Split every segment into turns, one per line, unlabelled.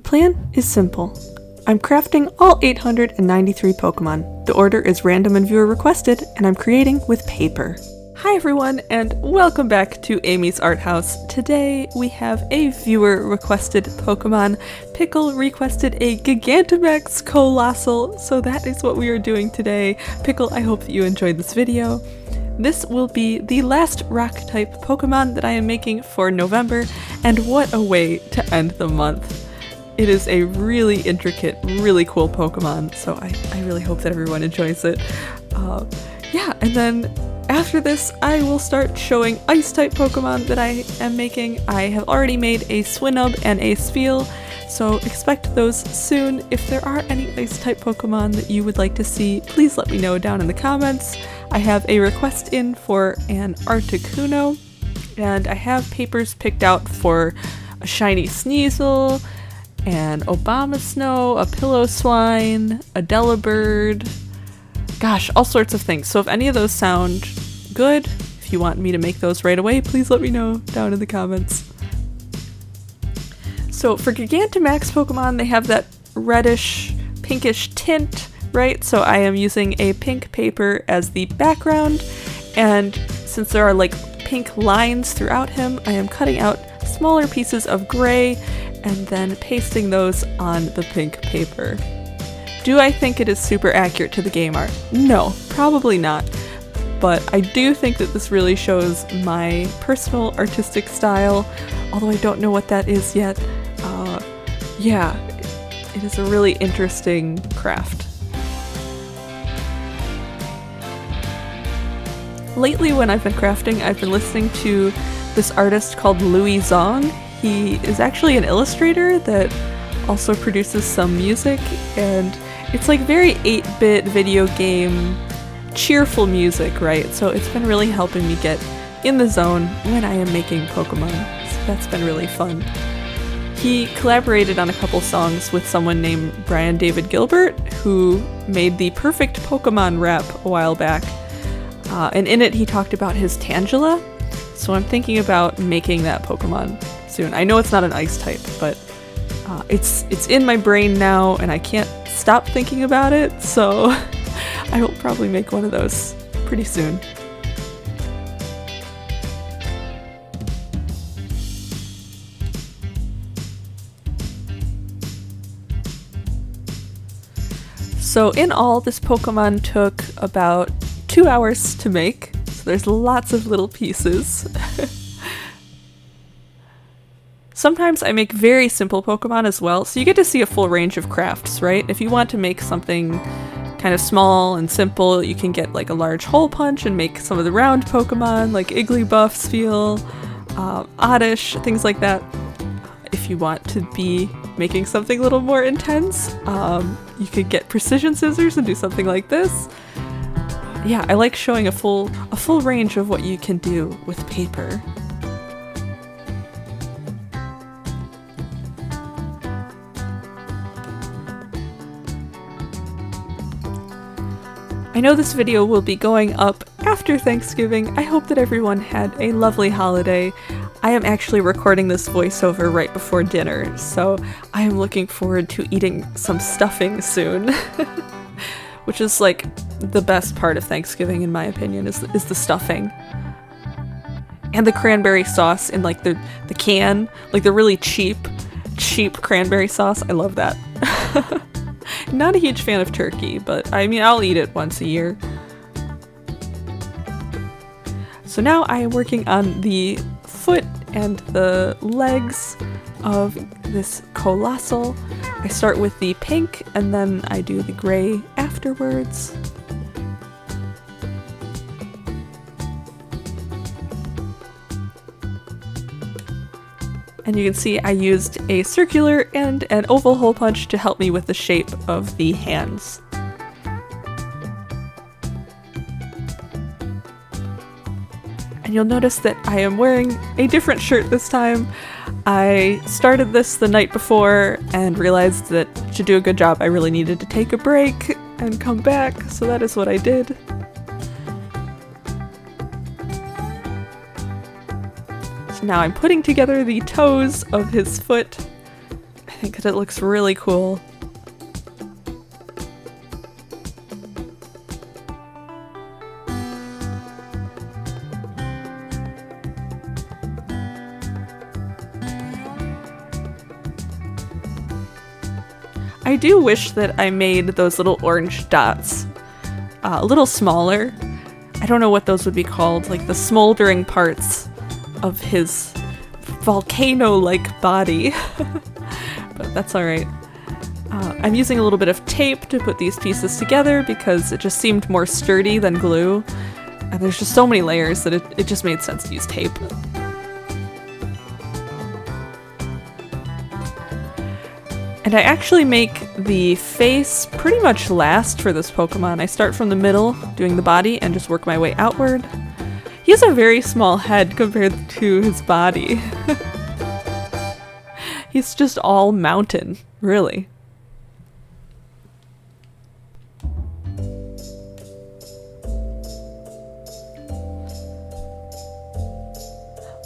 plan is simple. I'm crafting all 893 Pokemon. The order is random and viewer requested, and I'm creating with paper. Hi everyone, and welcome back to Amy's Art House. Today we have a viewer requested Pokemon. Pickle requested a Gigantamax Coalossal, so that is what we are doing today. Pickle, I hope that you enjoyed this video. This will be the last rock-type Pokemon that I am making for November, and what a way to end the month. It is a really intricate, really cool Pokemon, so I really hope that everyone enjoys it. Yeah, and then after this, I will start showing Ice-type Pokemon that I am making. I have already made a Swinub and a Spheal, so expect those soon. If there are any Ice-type Pokemon that you would like to see, please let me know down in the comments. I have a request in for an Articuno, and I have papers picked out for a shiny Sneasel, an Abomasnow, a Pillow-Swine, a Delibird, gosh, all sorts of things. So if any of those sound good, if you want me to make those right away, please let me know down in the comments. So for Gigantamax Pokemon, they have that reddish, pinkish tint, right? So I am using a pink paper as the background, and since there are like pink lines throughout him, I am cutting out smaller pieces of gray and then pasting those on the pink paper. Do I think it is super accurate to the game art? No, probably not. But I do think that this really shows my personal artistic style, although I don't know what that is yet. Yeah, it is a really interesting craft. Lately when I've been crafting, I've been listening to this artist called Louis Zong. He is actually an illustrator that also produces some music, and it's like very 8-bit video game cheerful music, right? So it's been really helping me get in the zone when I am making Pokemon. So that's been really fun. He collaborated on a couple songs with someone named Brian David Gilbert, who made the perfect Pokemon rap a while back. And in it he talked about his Tangela, so I'm thinking about making that Pokemon soon. I know it's not an ice type, but it's in my brain now and I can't stop thinking about it, so I will probably make one of those pretty soon. So in all, this Pokemon took about 2 hours to make, so there's lots of little pieces. Sometimes I make very simple Pokemon as well, so you get to see a full range of crafts, right? If you want to make something kind of small and simple, you can get like a large hole punch and make some of the round Pokemon, like Igglybuff, Spheal, Oddish, things like that. If you want to be making something a little more intense, you could get precision scissors and do something like this. Yeah, I like showing a full range of what you can do with paper. I know this video will be going up after Thanksgiving. I hope that everyone had a lovely holiday. I am actually recording this voiceover right before dinner, so I am looking forward to eating some stuffing soon. Which is like the best part of Thanksgiving in my opinion, is the stuffing. And the cranberry sauce in like the can, like the really cheap cranberry sauce. I love that. Not a huge fan of turkey, but I mean, I'll eat it once a year. So now I am working on the foot and the legs of this Coalossal. I start with the pink and then I do the gray afterwards. And you can see I used a circular and an oval hole punch to help me with the shape of the hands. And you'll notice that I am wearing a different shirt this time. I started this the night before and realized that to do a good job I really needed to take a break and come back, so that is what I did. So now I'm putting together the toes of his foot. think that it looks really cool. I do wish that I made those little orange dots a little smaller. I don't know what those would be called, like the smoldering parts of his volcano-like body. But that's alright. I'm using a little bit of tape to put these pieces together because it just seemed more sturdy than glue. And there's just so many layers that it just made sense to use tape. And I actually make the face pretty much last for this Pokemon. I start from the middle, doing the body, and just work my way outward. He has a very small head compared to his body. He's just all mountain, really.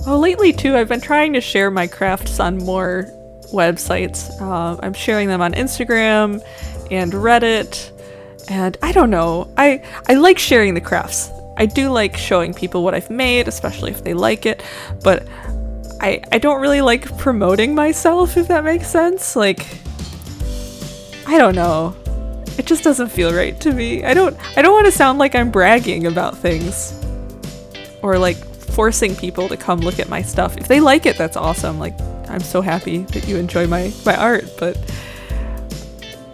Oh, lately too, I've been trying to share my crafts on more websites. I'm sharing them on Instagram and Reddit, and I don't know. I like sharing the crafts. I do like showing people what I've made, especially if they like it, but I don't really like promoting myself, if that makes sense. Like, I don't know. It just doesn't feel right to me. I don't want to sound like I'm bragging about things or like forcing people to come look at my stuff. If they like it, that's awesome. Like, I'm so happy that you enjoy my art, but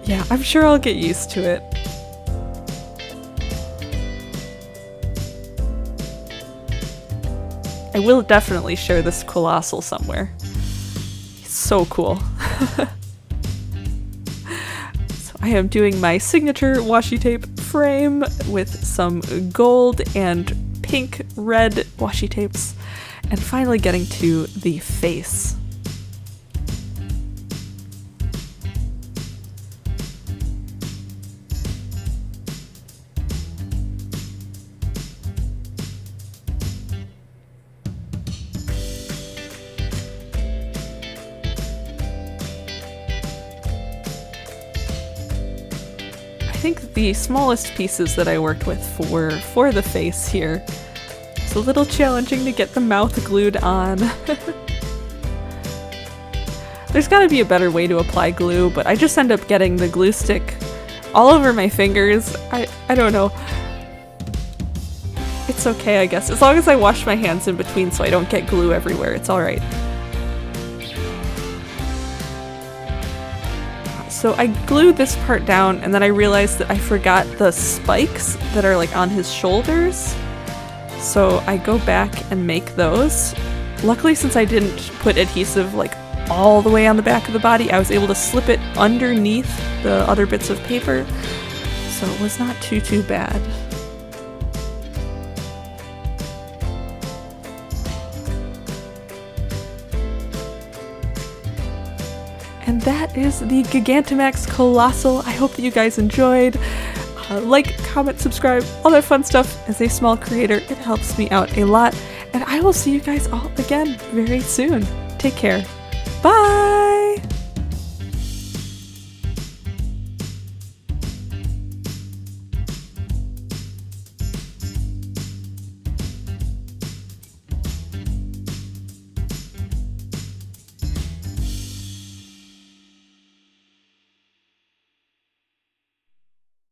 yeah, I'm sure I'll get used to it. I will definitely share this Coalossal somewhere. He's so cool. So I am doing my signature washi tape frame with some gold and pink red washi tapes, and finally getting to the face. I think the smallest pieces that I worked with for the face here. It's a little challenging to get the mouth glued on. There's gotta be a better way to apply glue, but I just end up getting the glue stick all over my fingers. I don't know. It's okay, I guess. As long as I wash my hands in between so I don't get glue everywhere, it's alright. So I glued this part down, and then I realized that I forgot the spikes that are like on his shoulders. So I go back and make those. Luckily, since I didn't put adhesive like all the way on the back of the body, I was able to slip it underneath the other bits of paper. So it was not too bad. And that is the Gigantamax Coalossal. I hope that you guys enjoyed. Like, comment, subscribe, all that fun stuff. As a small creator, it helps me out a lot. And I will see you guys all again very soon. Take care. Bye!